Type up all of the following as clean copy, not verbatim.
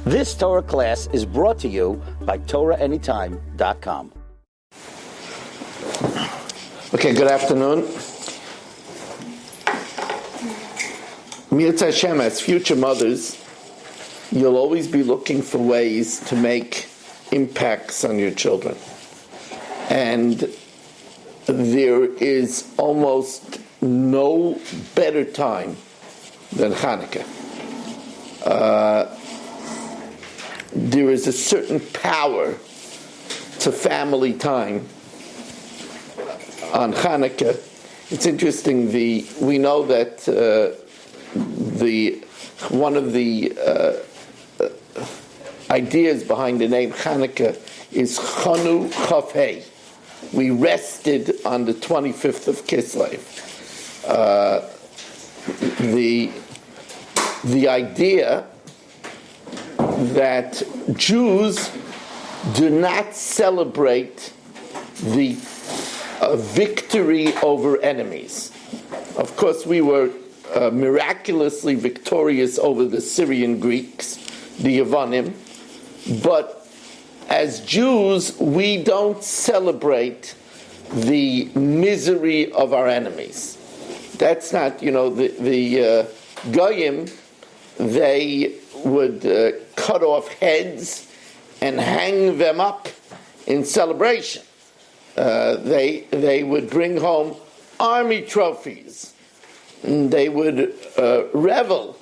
This Torah class is brought to you by TorahAnytime.com. Okay, good afternoon. Mirza Hashem, as future mothers, you'll always be looking for ways to make impacts on your children. And there is almost no better time than Hanukkah. There is a certain power to family time on Hanukkah. It's interesting. We know that one of the ideas behind the name Chanuka is Chanu Chafei. We rested on the 25th of Kislev. The idea that Jews do not celebrate the victory over enemies. Of course, we were miraculously victorious over the Syrian Greeks, the Yevonim, but as Jews, we don't celebrate the misery of our enemies. That's not, the Goyim, they would cut off heads and hang them up in celebration. They would bring home army trophies. And they would revel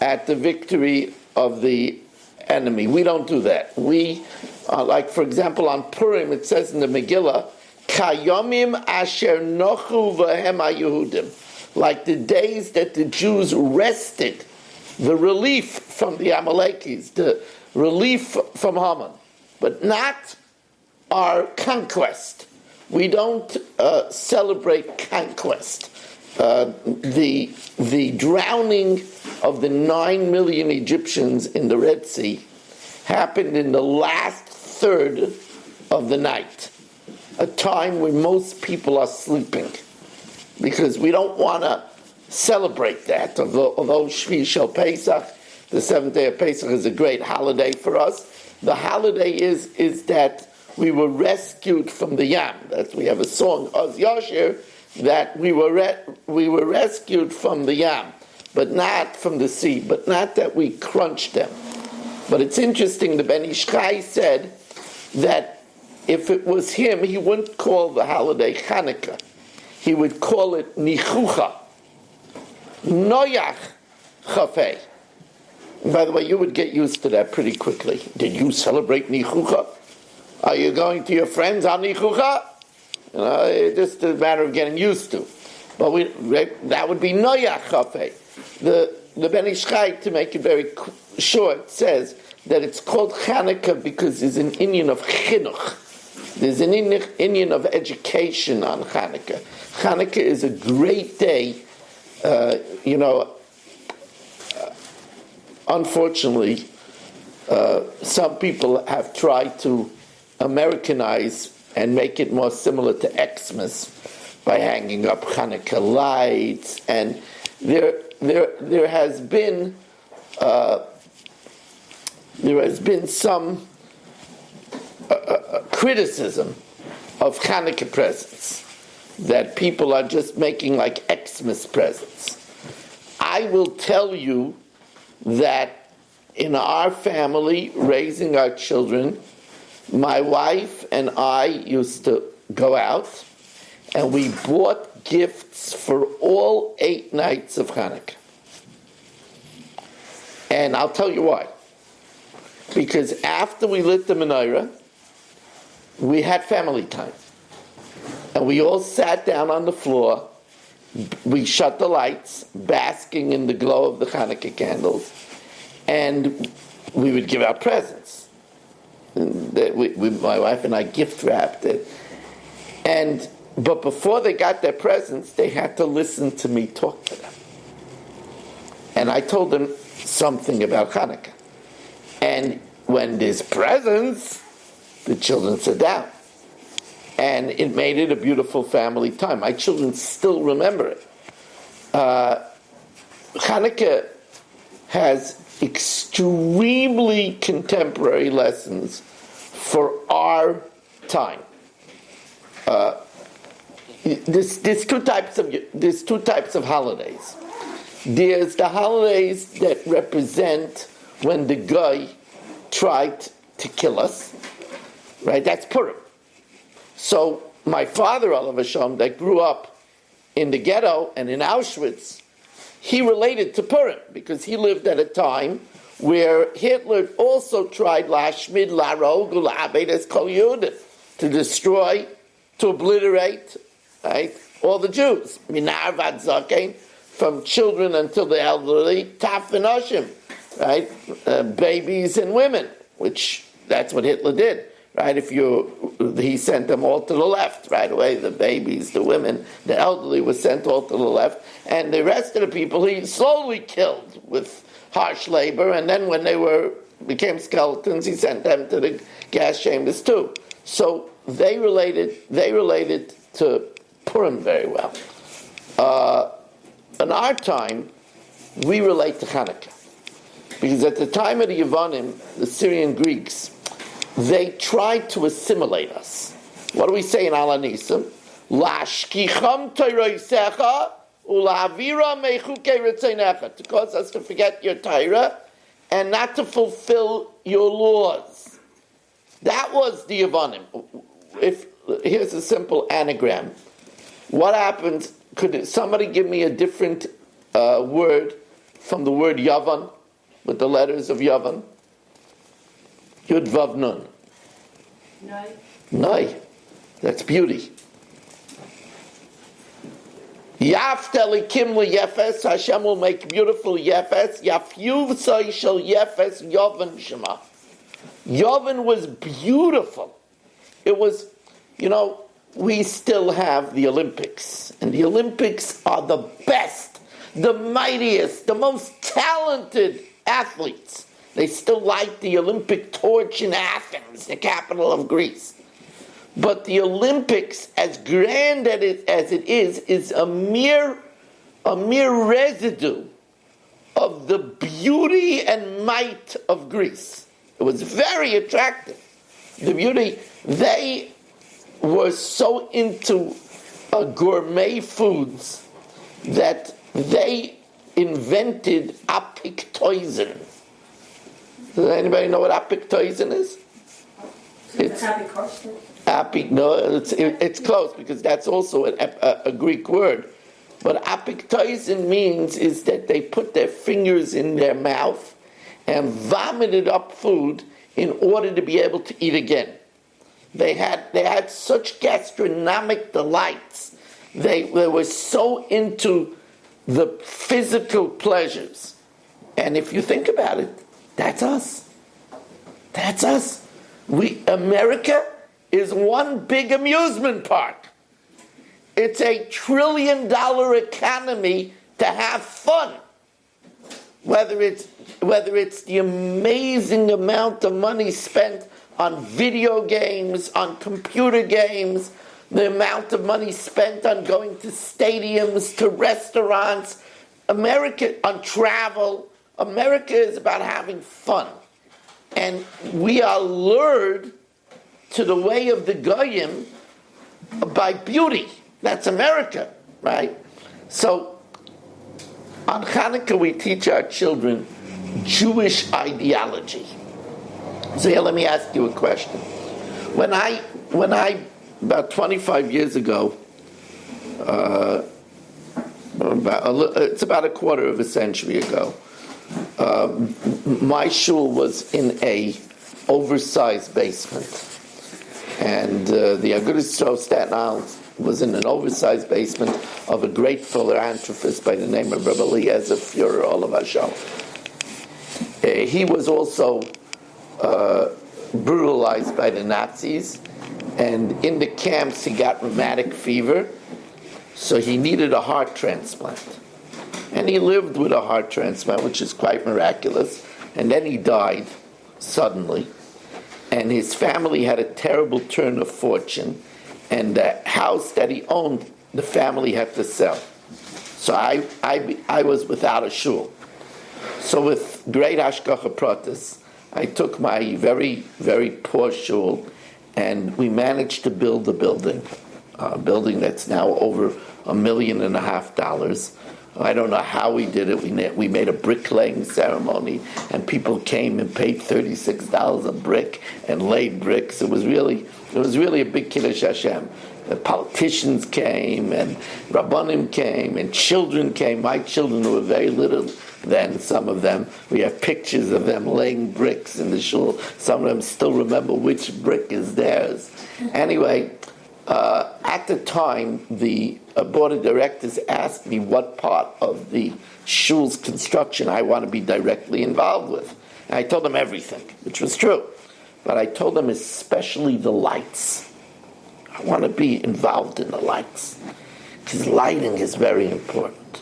at the victory of the enemy. We don't do that. We, like for example on Purim, it says in the Megillah, Kayomim asher nochu v'hem haYehudim, like the days that the Jews rested, the relief from the Amalekis, the relief from Haman, but not our conquest. We don't celebrate conquest. The drowning of the 9 million Egyptians in the Red Sea happened in the last third of the night, a time when most people are sleeping, because we don't want to celebrate that. Although Shvi Shel Pesach, the seventh day of Pesach, is a great holiday for us, the holiday is that we were rescued from the Yam. That we have a song, Oz Gesher, that we were rescued from the Yam, but not from the sea, but not that we crunched them. But it's interesting, the Ben Ish Chai said that if it was him, he wouldn't call the holiday Hanukkah. He would call it Nichucha, Noyach Chafei. By the way, you would get used to that pretty quickly. Did you celebrate Nichucha? Are you going to your friends on Nichucha? It's just a matter of getting used to. But that would be Noyach Chafei. The Ben Ish Chai, to make it very short, says that it's called Hanukkah because there's an Indian of chinuch. There's an Indian of education on Hanukkah. Hanukkah is a great day. Unfortunately, some people have tried to Americanize and make it more similar to Xmas by hanging up Hanukkah lights, and there has been some criticism of Hanukkah presents, that people are just making like Xmas presents. I will tell you that in our family, raising our children, my wife and I used to go out and we bought gifts for all 8 nights of Hanukkah. And I'll tell you why. Because after we lit the menorah, we had family time. And we all sat down on the floor. We shut the lights, basking in the glow of the Hanukkah candles. And we would give out presents. And my wife and I gift wrapped it. But before they got their presents, they had to listen to me talk to them. And I told them something about Hanukkah. And when there's presents, the children sit down. And it made it a beautiful family time. My children still remember it. Hanukkah has extremely contemporary lessons for our time. There's two types of holidays. There's the holidays that represent when the guy tried to kill us, right? That's Purim. So my father, Olav Hashem, that grew up in the ghetto and in Auschwitz, he related to Purim because he lived at a time where Hitler also tried lashmid, larog, la'abedes kol Yud, to destroy, to obliterate, right, all the Jews. Minar vad zaken, from children until the elderly, taf v'noshim, right, babies and women, which that's what Hitler did, right? He sent them all to the left right away. The babies, the women, the elderly were sent all to the left, and the rest of the people he slowly killed with harsh labor. And then when they became skeletons, he sent them to the gas chambers too. So they related to Purim very well. In our time, we relate to Chanukah. Because at the time of the Yevanim, the Syrian Greeks, they tried to assimilate us. What do we say in Al-Anisam? Lashkicham toiroisecha ulavira mechukei ritzonecha, to cause us to forget your Torah and not to fulfill your laws. That was the Yevanim. Here's a simple anagram. What happens? Could somebody give me a different word from the word Yavan, with the letters of Yavan? Yud Vav Nun. Nai. Nai. That's beauty. Yafteli Kim Yefes, Hashem will make beautiful Yefes. Yafyuv Sai Shel Yefes Yavan Shema. Yavan was beautiful. It was, we still have the Olympics. And the Olympics are the best, the mightiest, the most talented athletes. They still light the Olympic torch in Athens, the capital of Greece. But the Olympics, as grand as it is a mere residue of the beauty and might of Greece. It was very attractive. The beauty, they were so into gourmet foods that they invented apictoisin. Does anybody know what apictoisin is? It's it's close because that's also a Greek word. But apictoisin means is that they put their fingers in their mouth and vomited up food in order to be able to eat again. They had such gastronomic delights. They were so into the physical pleasures. And if you think about it, that's us. That's us. America is one big amusement park. It's $1 trillion economy to have fun. Whether it's the amazing amount of money spent on video games, on computer games, the amount of money spent on going to stadiums, to restaurants, on travel. America is about having fun. And we are lured to the way of the Goyim by beauty. That's America, right? So, on Hanukkah we teach our children Jewish ideology. So here, let me ask you a question. When I about 25 years ago, it's about a quarter of a century ago, my shul was in a oversized basement. And the Agudas of Staten Island was in an oversized basement of a great philanthropist by the name of Rabbi Eliezer Führer, Olav Hashem. He was also brutalized by the Nazis, and in the camps he got rheumatic fever, so he needed a heart transplant. And he lived with a heart transplant, which is quite miraculous, and then he died suddenly. And his family had a terrible turn of fortune, and the house that he owned, the family had to sell. So I was without a shul. So with great hashgacha pratis, I took my very, very poor shul, and we managed to build a building that's now over $1.5 million. I don't know how we did it. We made a bricklaying ceremony, and people came and paid $36 a brick and laid bricks. It was really a big Kiddush Hashem. The politicians came, and Rabbanim came, and children came. My children were very little then, some of them. We have pictures of them laying bricks in the shul. Some of them still remember which brick is theirs. Anyway, at the time, the board of directors asked me what part of the shul's construction I want to be directly involved with. And I told them everything, which was true. But I told them especially the lights. I want to be involved in the lights, because lighting is very important.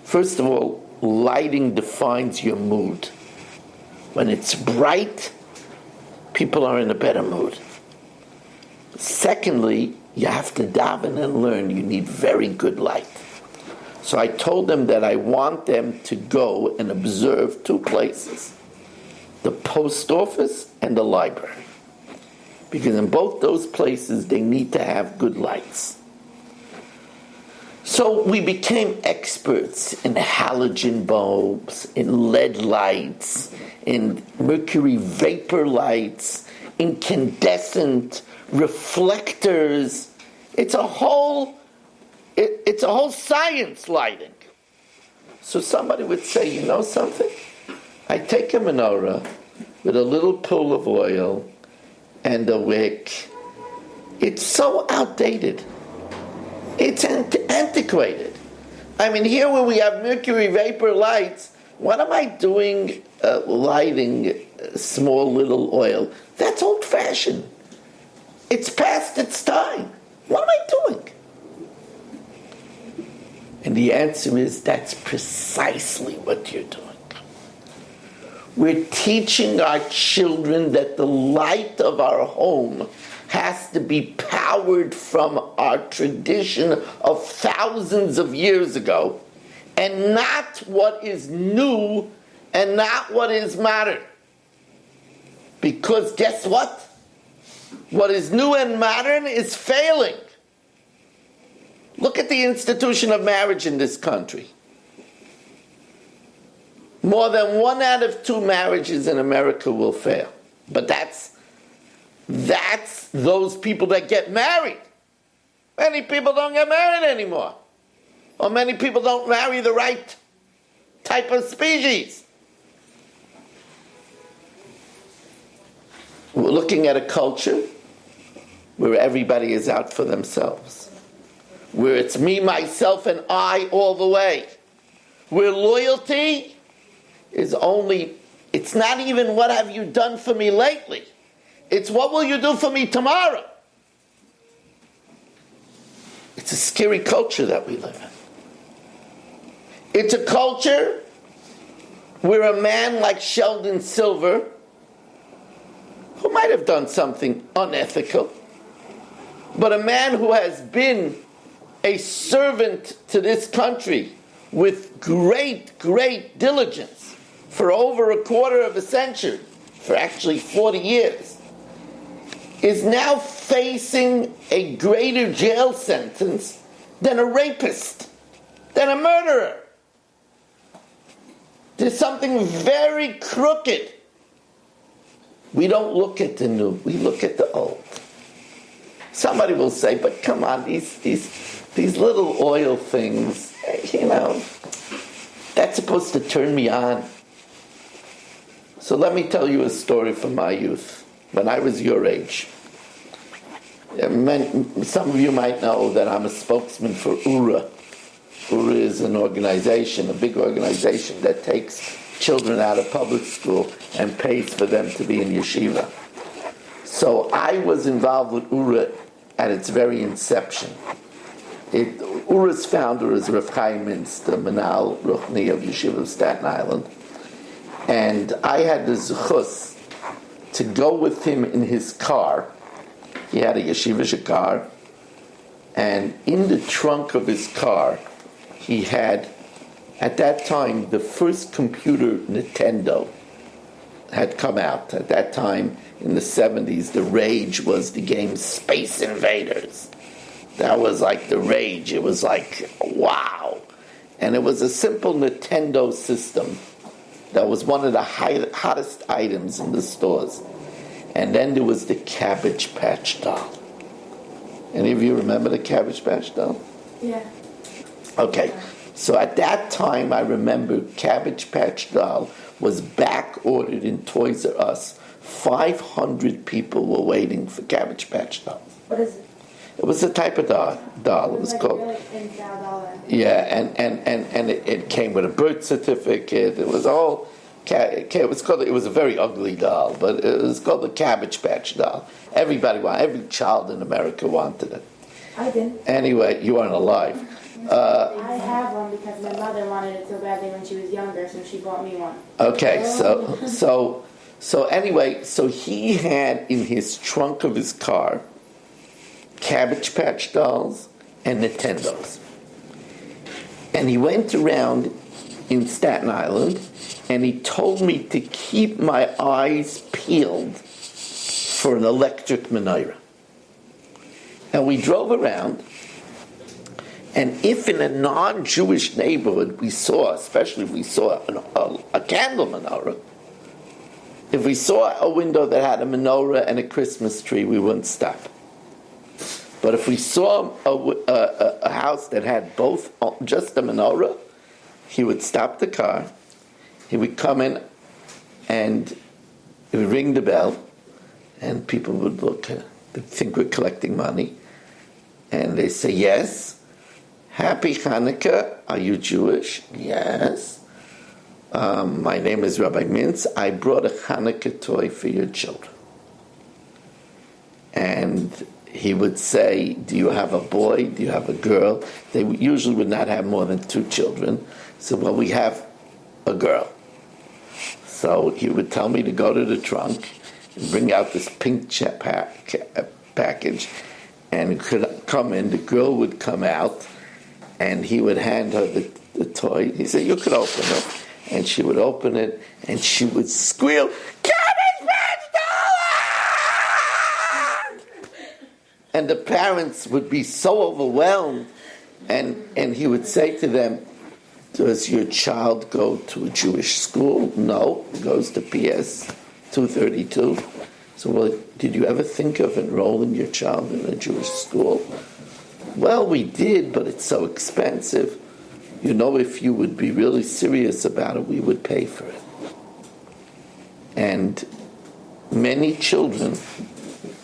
First of all, lighting defines your mood. When it's bright, people are in a better mood. Secondly, you have to daven and learn. You need very good light. So I told them that I want them to go and observe two places, the post office and the library. Because in both those places, they need to have good lights. So we became experts in halogen bulbs, in LED lights, in mercury vapor lights, incandescent reflectors. It's a whole science, lighting. So somebody would say, you know something? I take a menorah with a little pool of oil and a wick. It's so outdated. It's antiquated. I mean, here where we have mercury vapor lights, what am I doing lighting small little oil? That's old-fashioned. It's past its time. What am I doing? And the answer is, that's precisely what you're doing. We're teaching our children that the light of our home has to be powered from our tradition of thousands of years ago, and not what is new and not what is modern. Because guess what? What is new and modern is failing. Look at the institution of marriage in this country. More than 1 out of 2 marriages in America will fail. But that's those people that get married. Many people don't get married anymore. Or many people don't marry the right type of species. We're looking at a culture where everybody is out for themselves. Where it's me, myself, and I all the way. Where loyalty is it's not even what have you done for me lately. It's what will you do for me tomorrow. It's a scary culture that we live in. It's a culture where a man like Sheldon Silver, who might have done something unethical, but a man who has been a servant to this country with great, great diligence for over a quarter of a century, for actually 40 years, is now facing a greater jail sentence than a rapist, than a murderer. There's something very crooked. We don't look at the new, we look at the old. Somebody will say, but come on, these little oil things, that's supposed to turn me on. So let me tell you a story from my youth, when I was your age. Some of you might know that I'm a spokesman for URA. URA is an organization, a big organization that takes children out of public school and pays for them to be in yeshiva. So I was involved with URA at its very inception. URA's founder is Rav Chaim Mintz, the Manal Ruchni of Yeshiva of Staten Island. And I had the zechus to go with him in his car. He had a yeshivish car. And in the trunk of his car, he had At that time, the first computer, Nintendo, had come out. At that time, in the 70s, the rage was the game Space Invaders. That was like the rage. It was like, wow. And it was a simple Nintendo system that was one of the hottest items in the stores. And then there was the Cabbage Patch doll. Any of you remember the Cabbage Patch doll? Yeah. Okay. So at that time, I remember Cabbage Patch doll was back ordered in Toys R Us. 500 people were waiting for Cabbage Patch doll. What is it? It was a type of doll. It was like called. Really doll. Yeah, and it came with a birth certificate. It was all. It was called. It was a very ugly doll, but it was called the Cabbage Patch doll. Everybody wanted. Every child in America wanted it. I didn't. Anyway, you weren't alive. I have one because my mother wanted it so badly when she was younger, so she bought me one. Okay, so anyway, so he had in his trunk of his car Cabbage Patch dolls and Nintendos. And he went around in Staten Island and he told me to keep my eyes peeled for an electric menorah. And we drove around, and if in a non-Jewish neighborhood we saw, especially if we saw a candle menorah, if we saw a window that had a menorah and a Christmas tree, we wouldn't stop. But if we saw a house that had both, just a menorah, he would stop the car, he would come in, and he would ring the bell, and people would look, they'd think we're collecting money, and they say, yes. Happy Hanukkah, are you Jewish? Yes. My name is Rabbi Mintz. I brought a Hanukkah toy for your children. And he would say, do you have a boy? Do you have a girl? They usually would not have more than 2 children. So, well, we have a girl. So he would tell me to go to the trunk and bring out this pink package, and it could come in. The girl would come out, and he would hand her the toy. He said, you could open it. And she would open it, and she would squeal, Cabbage Patch doll! And the parents would be so overwhelmed, and he would say to them, does your child go to a Jewish school? No, it goes to PS 232. So, well, did you ever think of enrolling your child in a Jewish school? Well, we did, but it's so expensive. You know, if you would be really serious about it, we would pay for it. And many children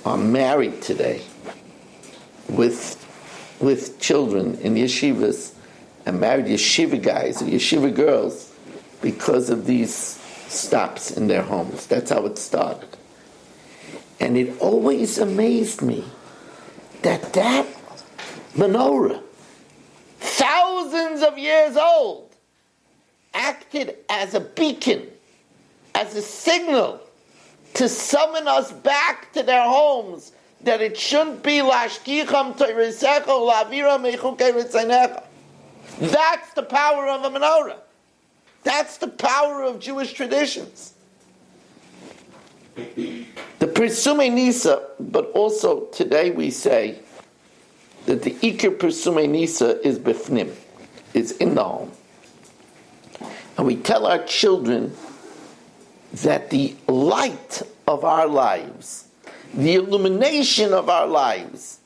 are married today with children in yeshivas, and married yeshiva guys or yeshiva girls because of these stops in their homes. That's how it started. And it always amazed me that menorah, thousands of years old, acted as a beacon, as a signal to summon us back to their homes, that it shouldn't be lashkicham toiresecha lavira mechukei ritzanecha. That's the power of a menorah. That's the power of Jewish traditions. The Persume Nisa, but also today we say that the Iker Persume Nisa is bifnim, is in the home. And we tell our children that the light of our lives, the illumination of our lives,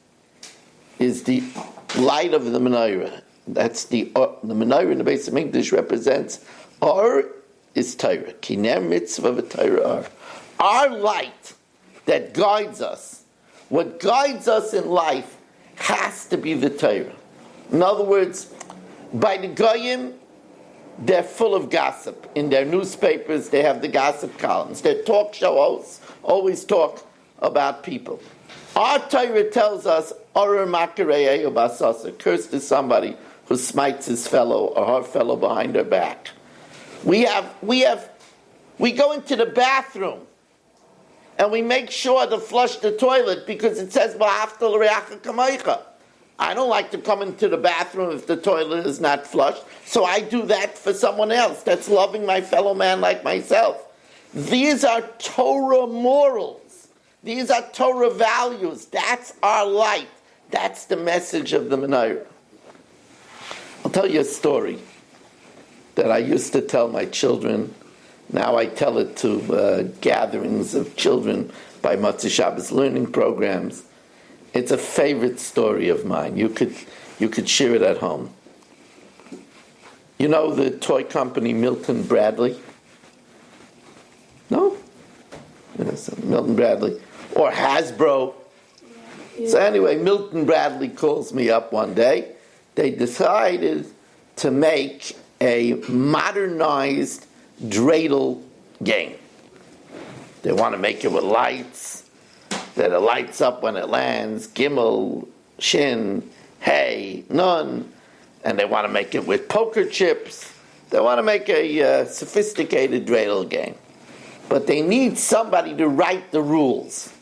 is the light of the menorah. That's the menorah in the base of English represents Or is Torah. Kiner mitzvah v'Torah. Our light that guides us, what guides us in life, has to be the Torah. In other words, by the Goyim, they're full of gossip. In their newspapers, they have the gossip columns. Their talk show hosts always talk about people. Our Torah tells us, Oror makarei basasa, cursed is somebody who smites his fellow or her fellow behind her back. We go into the bathroom and we make sure to flush the toilet because it says Ba'afta l'reacha kamaycha. I don't like to come into the bathroom if the toilet is not flushed, so I do that for someone else. That's loving my fellow man like myself. These are Torah morals. These are Torah values. That's our light. That's the message of the menorah. I'll tell you a story that I used to tell my children. Now I tell it to gatherings of children by Motzei Shabbos learning programs. It's a favorite story of mine. You could share it at home. You know the toy company Milton Bradley? No? Yes, Milton Bradley. Or Hasbro. Yeah. So anyway, Milton Bradley calls me up one day. They decided to make a modernized dreidel game. They want to make it with lights, that it lights up when it lands, Gimel, Shin, Hey, Nun, and they want to make it with poker chips. They want to make a sophisticated dreidel game. But they need somebody to write the rules.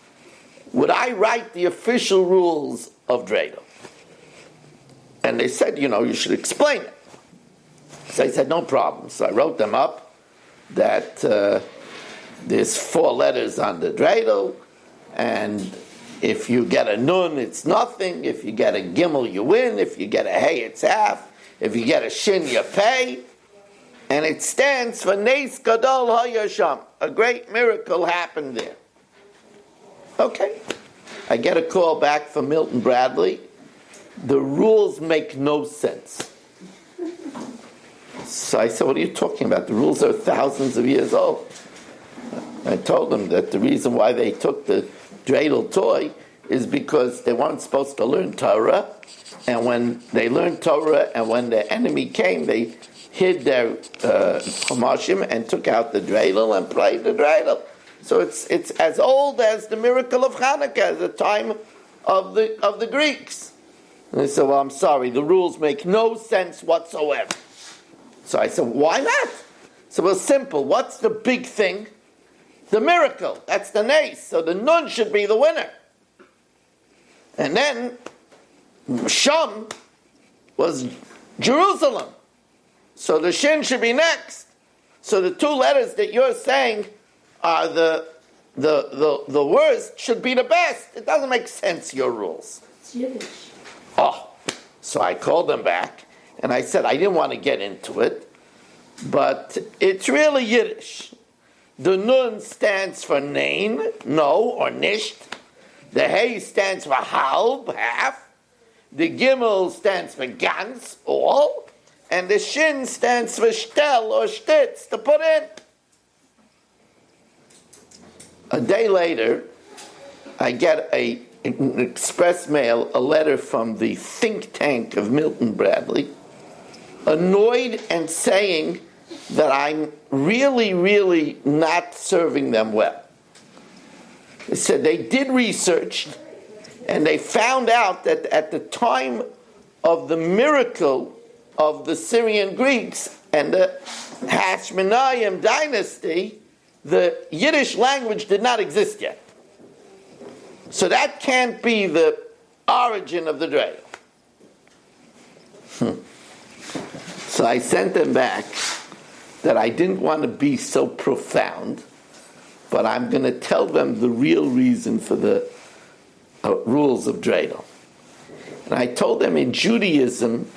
Would I write the official rules of dreidel? And they said, you should explain it. So I said, no problem. So I wrote them up that there's 4 letters on the dreidel, and if you get a nun, it's nothing. If you get a gimel, you win. If you get a hey, it's half. If you get a shin, you pay. And it stands for Nes Gadol HaYasham. A great miracle happened there. Okay. I get a call back from Milton Bradley. The rules make no sense. So I said, what are you talking about? The rules are thousands of years old. I told them that the reason why they took the dreidel toy is because they weren't supposed to learn Torah, and when they learned Torah and when the enemy came, they hid their chumashim and took out the dreidel and played the dreidel. So it's as old as the miracle of Hanukkah, the time of the Greeks. And they said, well, I'm sorry, the rules make no sense whatsoever. So I said, why not? So it was simple. What's the big thing? The miracle. That's the nes. So the nun should be the winner. And then Sham was Jerusalem. So the shin should be next. So the 2 letters that you're saying are the worst should be the best. It doesn't make sense, your rules. It's Yiddish. Oh, so I called them back and I said I didn't want to get into it, but it's really Yiddish. The nun stands for nein, no, or nisht. The hey stands for halb, half. The gimel stands for ganz, all. And the shin stands for shtel, or shtitz, to put in. A day later, I get an express mail, a letter from the think tank of Milton Bradley, annoyed and saying that I'm really, really not serving them well. They said they did research and they found out that at the time of the miracle of the Syrian Greeks and the Hashmonaim dynasty, the Yiddish language did not exist yet. So that can't be the origin of the dreidel. So I sent them back that I didn't want to be so profound, but I'm going to tell them the real reason for the rules of dreidel. And I told them in Judaism,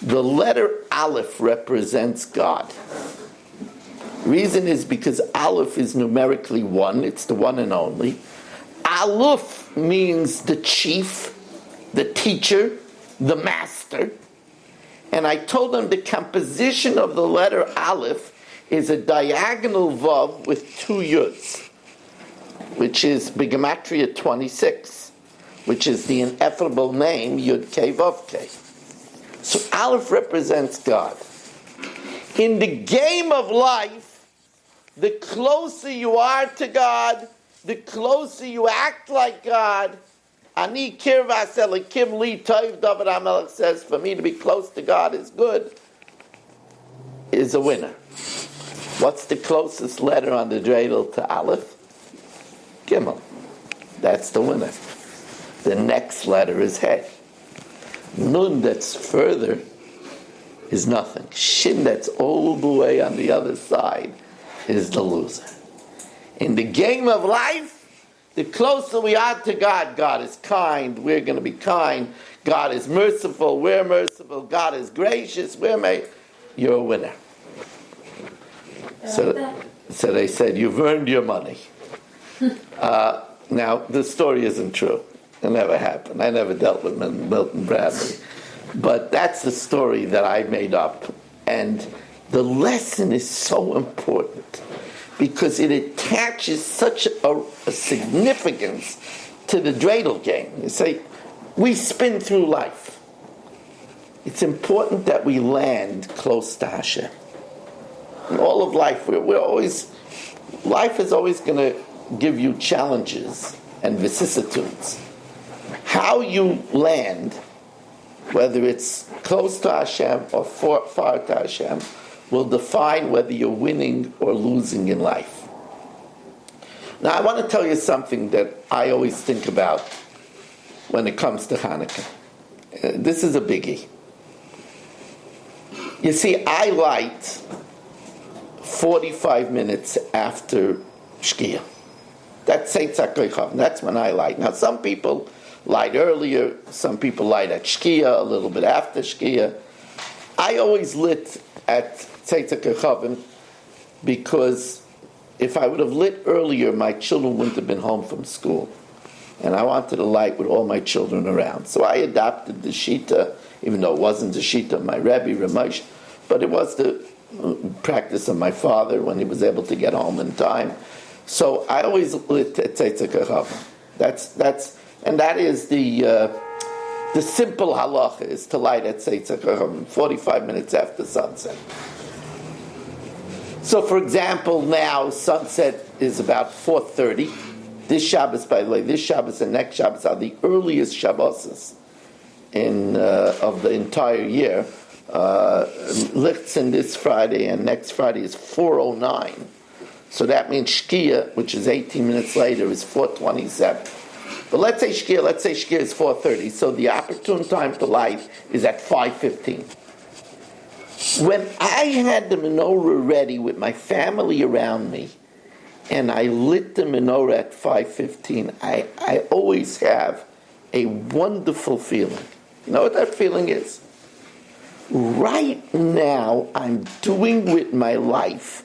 the letter Aleph represents God. Reason is because Aleph is numerically 1, it's the one and only. Aleph means the chief, the teacher, the master. And I told them the composition of the letter Aleph is a diagonal vav with 2 yuds, which is Gematria 26, which is the ineffable name Yud Kei Vav Kei. So Aleph represents God. In the game of life, the closer you are to God, the closer you act like God. Ani kirvas elikim li tov, David HaMelech says, for me to be close to God is good, is a winner. What's the closest letter on the dreidel to Aleph? Gimel. That's the winner. The next letter is Hey. Nun that's further is nothing. Shin that's all the way on the other side is the loser. In the game of life, the closer we are to God, God is kind, we're going to be kind. God is merciful, we're merciful. God is gracious, you're a winner. So they said, you've earned your money. Now, the story isn't true. It never happened. I never dealt with Milton Bradley. But that's the story that I made up. And the lesson is so important because it attaches such a significance to the dreidel game. You say, we spin through life. It's important that we land close to Hashem. In all of life, life is always going to give you challenges and vicissitudes. How you land, whether it's close to Hashem or far to Hashem, will define whether you're winning or losing in life. Now, I want to tell you something that I always think about when it comes to Hanukkah. This is a biggie. You see, I light 45 minutes after Shkia. That's Seitzak Koichav. That's when I light. Now, some people light earlier. Some people light at Shkia, a little bit after Shkia. I always lit at Seitzak Koichav because if I would have lit earlier, my children wouldn't have been home from school. And I wanted to light with all my children around. So I adopted the Shita, even though it wasn't the Shita of my Rebbe, Ramesh, but it was the practice of my father when he was able to get home in time. So I always lit at Tzeitzak HaChavim. That is the simple halacha is to light at Tzeitzak HaChavim 45 minutes after sunset. So for example, now sunset is about 4:30. This Shabbos, by the way, this Shabbos and next Shabbos are the earliest Shabboses of the entire year. Lichtzen this Friday and next Friday is 4:09. So that means Shkia, which is 18 minutes later, is 4:27. But let's say Shkia is 4:30. So the opportune time to light is at 5:15. When I had the menorah ready with my family around me, and I lit the menorah at 5:15, I always have a wonderful feeling. You know what that feeling is? Right now, I'm doing with my life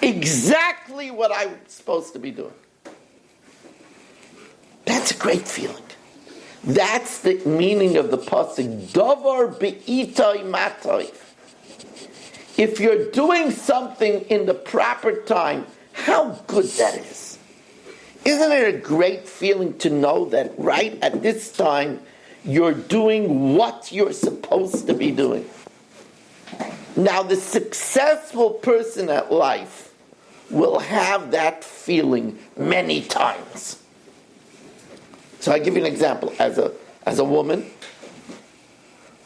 exactly what I'm supposed to be doing. That's a great feeling. That's the meaning of the pasuk, Davar be'itay matay. If you're doing something in the proper time, how good that is. Isn't it a great feeling to know that right at this time, you're doing what you're supposed to be doing? Now, the successful person at life will have that feeling many times. So I give you an example. As a woman,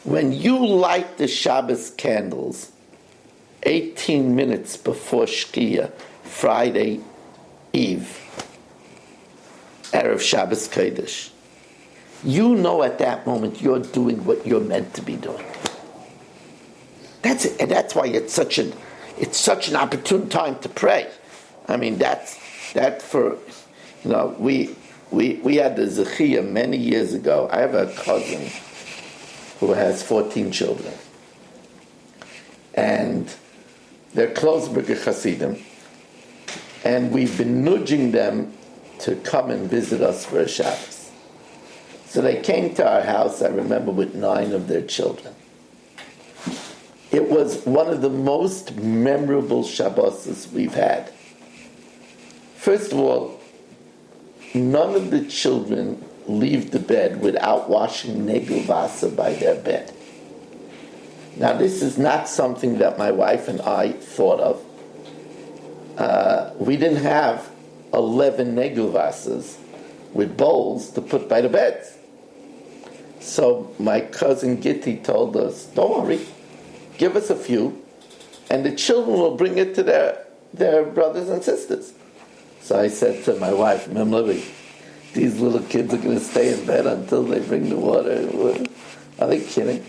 when you light the Shabbos candles 18 minutes before Shkia, Friday Eve, Erev Shabbos Kodesh, you know at that moment you're doing what you're meant to be doing. That's it, and that's why it's such an opportune time to pray. I mean, that for, we had the Zechiyah many years ago. I have a cousin who has 14 children, and they're Klosberger Hasidim, and we've been nudging them to come and visit us for a Shabbos. So they came to our house, I remember, with 9 of their children. It was one of the most memorable Shabbos we've had. First of all, none of the children leave the bed without washing negel Wasser by their bed. Now, this is not something that my wife and I thought of. We didn't have 11 negel Wassers with bowls to put by the beds. So my cousin Gitti told us, don't worry, give us a few, and the children will bring it to their brothers and sisters. So I said to my wife, Mem Levy, these little kids are going to stay in bed until they bring the water. Are they kidding?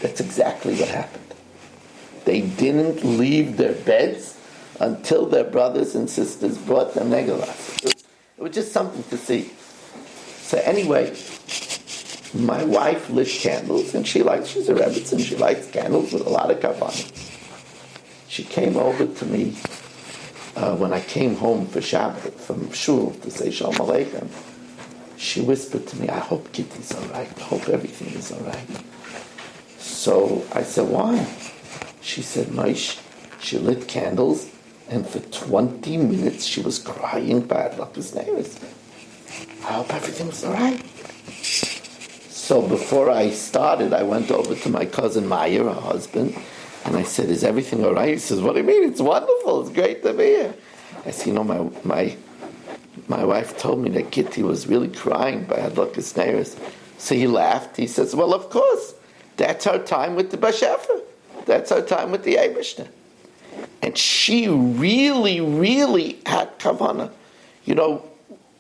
That's exactly what happened. They didn't leave their beds until their brothers and sisters brought them negelas. It was just something to see. So anyway, my wife lit candles, and she's a Rebbe, and she lights candles with a lot of kavanah. She came over to me when I came home for Shabbat from shul to say Shalom Aleichem. She whispered to me, I hope Kitty's all right. I hope everything is all right. So I said, why? She said, Maish, she lit candles, and for 20 minutes she was crying bad Ldaas neighbors. I hope everything was all right. So before I started, I went over to my cousin Meyer, her husband, and I said, is everything all right? He says, what do you mean? It's wonderful. It's great to be here. I said, my wife told me that Kitty was really crying by Ldaas neighbors. So he laughed. He says, well, of course. That's our time with the Bashefer. That's our time with the Eibishter. And she really, really had kavanah. You know,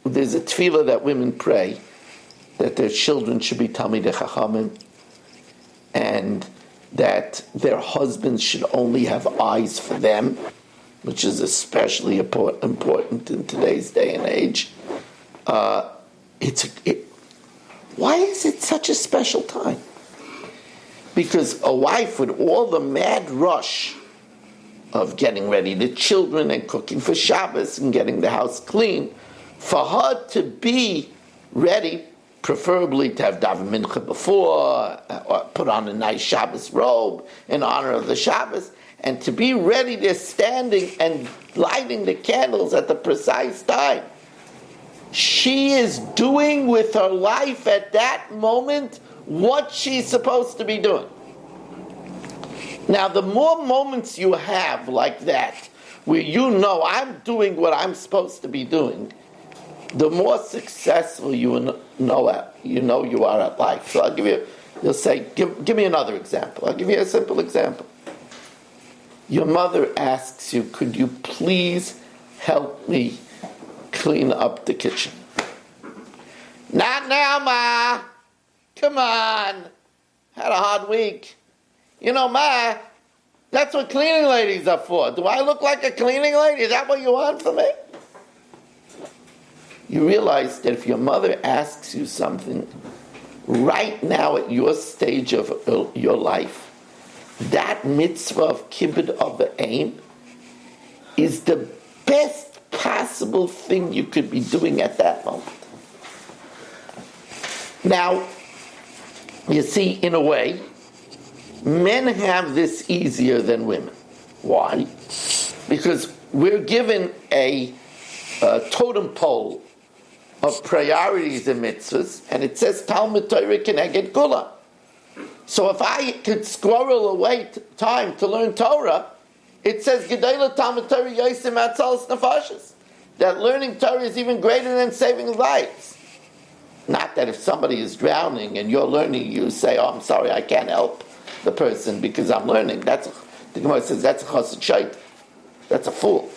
there's a tefillah that women pray, that their children should be Talmidei Chachamim, and that their husbands should only have eyes for them, which is especially important in today's day and age. Why is it such a special time? Because a wife with all the mad rush of getting ready the children and cooking for Shabbos and getting the house clean, for her to be ready, preferably to have daven mincha before, or put on a nice Shabbos robe in honor of the Shabbos, and to be ready there standing and lighting the candles at the precise time. She is doing with her life at that moment what she's supposed to be doing. Now, the more moments you have like that, where you know I'm doing what I'm supposed to be doing, the more successful you know you are at life. So you'll say, give me another example. I'll give you a simple example. Your mother asks you, could you please help me clean up the kitchen? Not now, Ma. Come on. Had a hard week. You know, Ma, that's what cleaning ladies are for. Do I look like a cleaning lady? Is that what you want from me? You realize that if your mother asks you something right now at your stage of your life, that mitzvah of kibbud of the aim is the best possible thing you could be doing at that moment. Now, you see, in a way, men have this easier than women. Why? Because we're given a totem pole of priorities and mitzvahs, and it says Talmud Torah Keneged Kula. So if I could squirrel away time to learn Torah, it says Gedela Talmud Torah Yosim Atzalas Nefashos, that learning Torah is even greater than saving lives. Not that if somebody is drowning and you're learning, you say, oh, I'm sorry, I can't help the person because I'm learning. The Gemara says that's a chassid shait. That's a fool.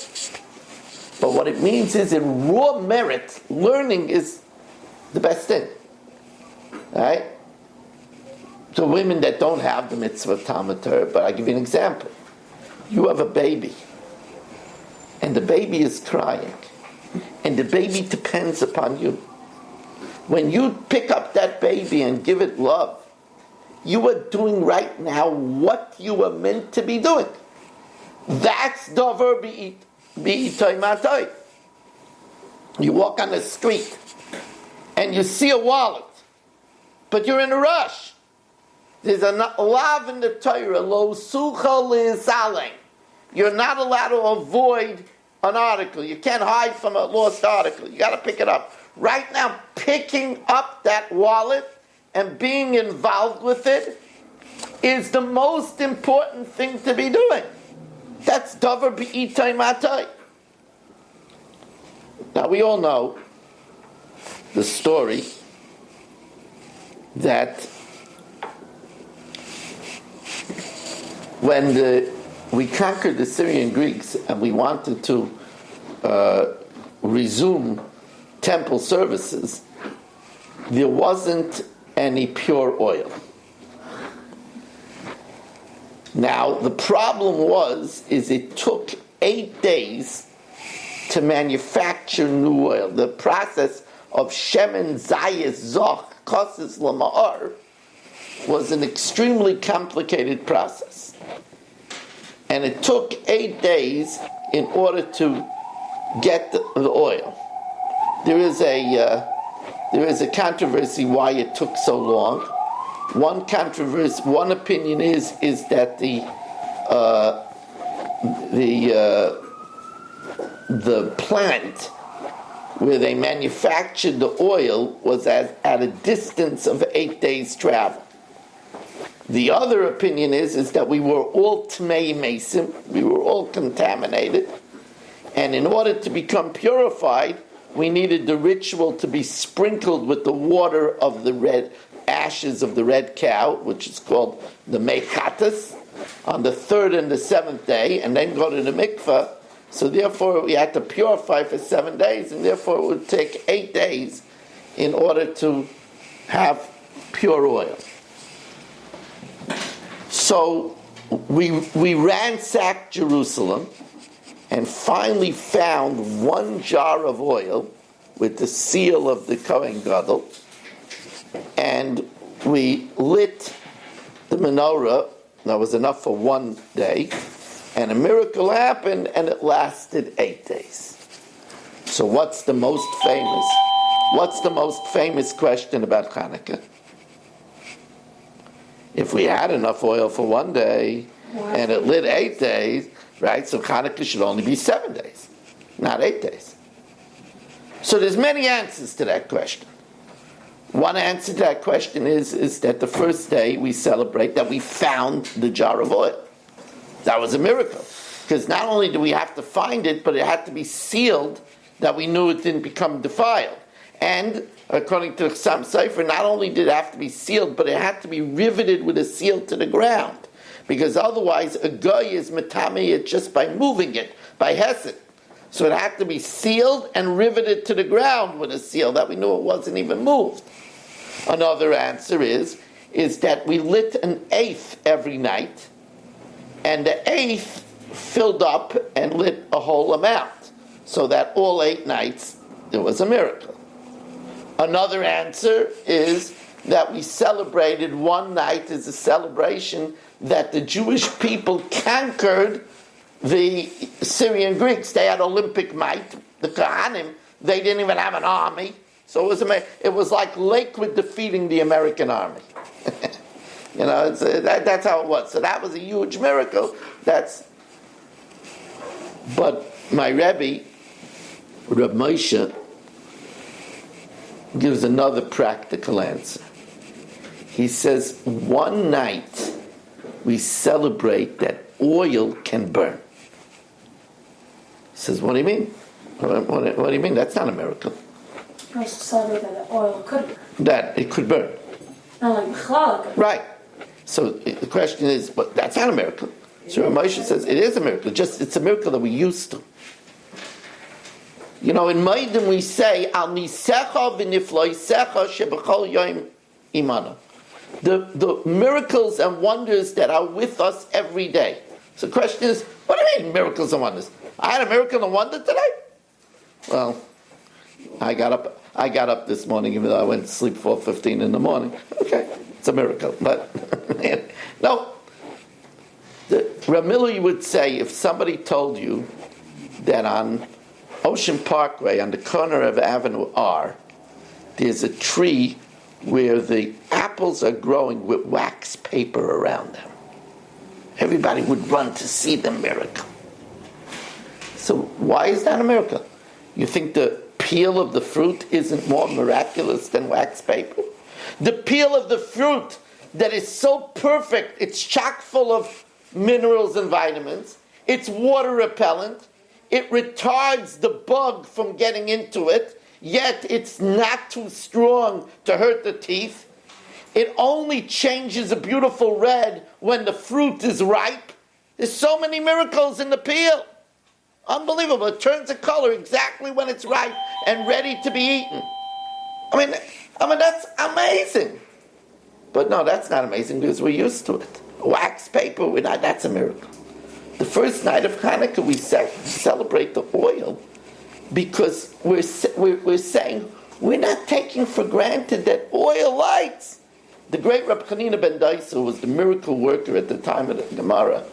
But what it means is, in raw merit, learning is the best thing. Right? To women that don't have the mitzvah of Talmud Torah, but I'll give you an example. You have a baby, and the baby is crying, and the baby depends upon you. When you pick up that baby and give it love, you are doing right now what you are meant to be doing. That's davar b'itay matay. You walk on the street and you see a wallet, but you're in a rush. There's a lav in the Torah, lo sucha li'saleng. You're not allowed to avoid an article. You can't hide from a lost article. You got to pick it up. Right now, picking up that wallet and being involved with it is the most important thing to be doing. That's davar b'itay matay. Now, we all know the story that when we conquered the Syrian Greeks and we wanted to resume temple services, there wasn't any pure oil. Now, the problem is it took 8 days to manufacture new oil. The process of Shemen Zayis Zoch Kosis Lama'ar was an extremely complicated process. And it took 8 days in order to get the oil. There is a controversy why it took so long. One opinion is that the plant where they manufactured the oil was at a distance of 8 days' travel. The other opinion is that we were all Tmei Mesim, we were all contaminated, and in order to become purified, we needed the ritual to be sprinkled with the water of the red ashes of the red cow, which is called the Mechatas, on the 3rd and the 7th day, and then go to the mikveh. So therefore we had to purify for 7 days, and therefore it would take 8 days in order to have pure oil. So we ransacked Jerusalem and finally found one jar of oil with the seal of the Kohen Gadol, and we lit the menorah. That was enough for 1 day, and a miracle happened, and it lasted 8 days. So what's the most famous question about Hanukkah? If we had enough oil for 1 day, and it lit 8 days, right? So Hanukkah should only be 7 days, not 8 days. So there's many answers to that question. One answer to that question is that the first day we celebrate that we found the jar of oil. That was a miracle. Because not only do we have to find it, but it had to be sealed that we knew it didn't become defiled. And according to Chassam Sofer, not only did it have to be sealed, but it had to be riveted with a seal to the ground. Because otherwise a goy is metame it just by moving it, by hesed. So it had to be sealed and riveted to the ground with a seal that we knew it wasn't even moved. Another answer is that we lit an eighth every night, and the eighth filled up and lit a whole amount, so that all 8 nights there was a miracle. Another answer is that we celebrated one night as a celebration that the Jewish people conquered the Syrian Greeks. They had Olympic might. The Kohanim, they didn't even have an army. So it was like Lakewood defeating the American army. That's how it was. So that was a huge miracle. But my Rebbe, Reb Moshe, gives another practical answer. He says, one night we celebrate that oil can burn. He says, what do you mean? What do you mean? That's not a miracle. I was celebrate that the oil could burn. That it could burn. Not like B'chlal. Right. So the question is, but that's not a miracle. So Moshe says, it is a miracle. Just it's a miracle that we used to. In Maidim we say, Al nisecha v'nifloisecha shebechol yom imanu. The miracles and wonders that are with us every day. So the question is, what do you mean miracles and wonders? I had a miracle and wonder today? Well, I got up this morning, even though I went to sleep 4:15 in the morning. Okay, it's a miracle. But no, Ramili would say, if somebody told you that on Ocean Parkway, on the corner of Avenue R, there's a tree where the apples are growing with wax paper around them, everybody would run to see the miracle. So why is that a miracle? You think the peel of the fruit isn't more miraculous than wax paper? The peel of the fruit that is so perfect, it's chock full of minerals and vitamins, it's water repellent, it retards the bug from getting into it, yet it's not too strong to hurt the teeth. It only changes a beautiful red when the fruit is ripe. There's so many miracles in the peel. Unbelievable. It turns a color exactly when it's ripe and ready to be eaten. I mean that's amazing. But no, that's not amazing because we're used to it. wax paper, that's a miracle. The first night of Hanukkah, we celebrate the oil because we're saying we're not taking for granted that oil lights. The great Reb Chanina ben Daisa was the miracle worker at the time of the Gemara.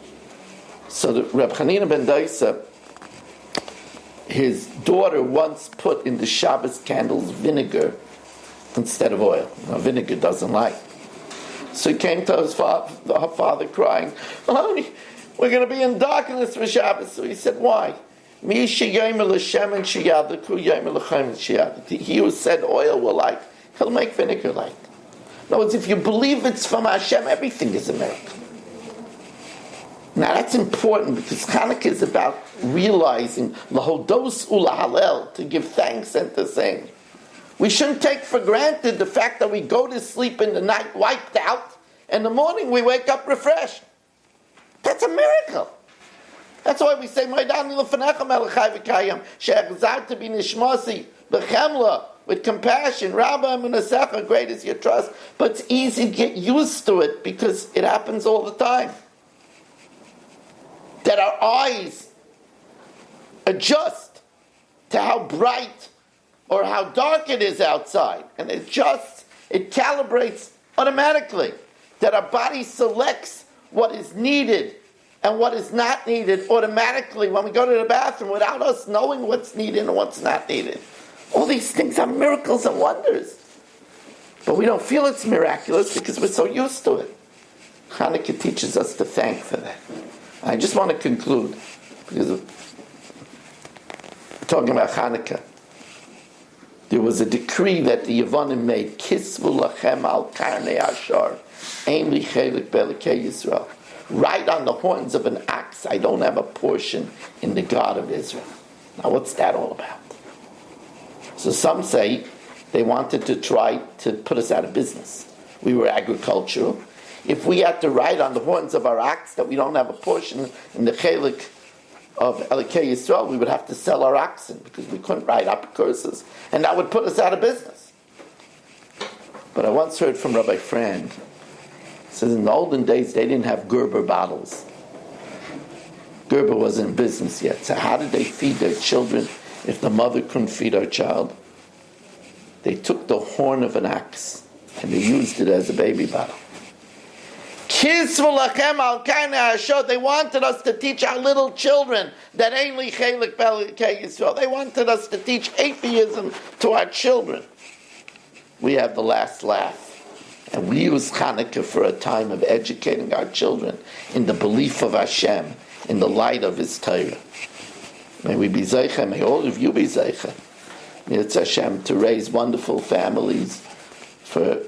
So the Reb Chanina ben Daisa, his daughter once put in the Shabbos candles vinegar instead of oil. Now, vinegar doesn't light. So he came to her father crying, "Honey, we're going to be in darkness for Shabbos." So he said, "Why?" He who said oil will light, he'll make vinegar light. In other words, if you believe it's from Hashem, everything is a miracle. Now that's important because Hanukkah is about realizing lahodos ulahalel, to give thanks and to sing. We shouldn't take for granted the fact that we go to sleep in the night wiped out, and in the morning we wake up refreshed. That's a miracle. That's why we say, "Maidani lefanecha melechai v'kayim, she'achzar to be nishmasi b'chemla," with compassion. Rabba minasecha, great is your trust. But it's easy to get used to it because it happens all the time. That our eyes adjust to how bright or how dark it is outside. And it calibrates automatically. That our body selects what is needed and what is not needed automatically when we go to the bathroom without us knowing what's needed and what's not needed. All these things are miracles and wonders. But we don't feel it's miraculous because we're so used to it. Hanukkah teaches us to thank for that. I just want to conclude, because we're talking about Hanukkah. There was a decree that the Yevonim made, Kisvu lachem al karnei ashar, ein li chelik be'elokei Yisrael. Right on the horns of an ox, I don't have a portion in the God of Israel. Now what's that all about? So some say they wanted to try to put us out of business. We were agricultural. If we had to ride on the horns of our ox that we don't have a portion in the chelik of Elokei Yisrael, we would have to sell our oxen because we couldn't ride up curses, and that would put us out of business. But I once heard from Rabbi Frand, he says in the olden days they didn't have Gerber bottles. Gerber wasn't in business yet. So how did they feed their children if the mother couldn't feed her child? They took the horn of an ox and they used it as a baby bottle. They wanted us to teach our little children that ain't li chelik be'elokei Yisrael. They wanted us to teach atheism to our children. We have the last laugh. And we use Hanukkah for a time of educating our children in the belief of Hashem, in the light of His Torah. May we be zeicha, may all of you be zeicha. It's Hashem to raise wonderful families, to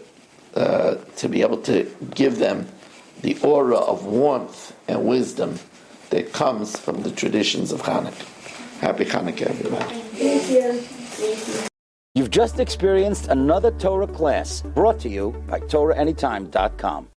be able to give them the aura of warmth and wisdom that comes from the traditions of Hanukkah. Happy Hanukkah, everybody. Thank you. Thank you. You've just experienced another Torah class brought to you by TorahAnytime.com.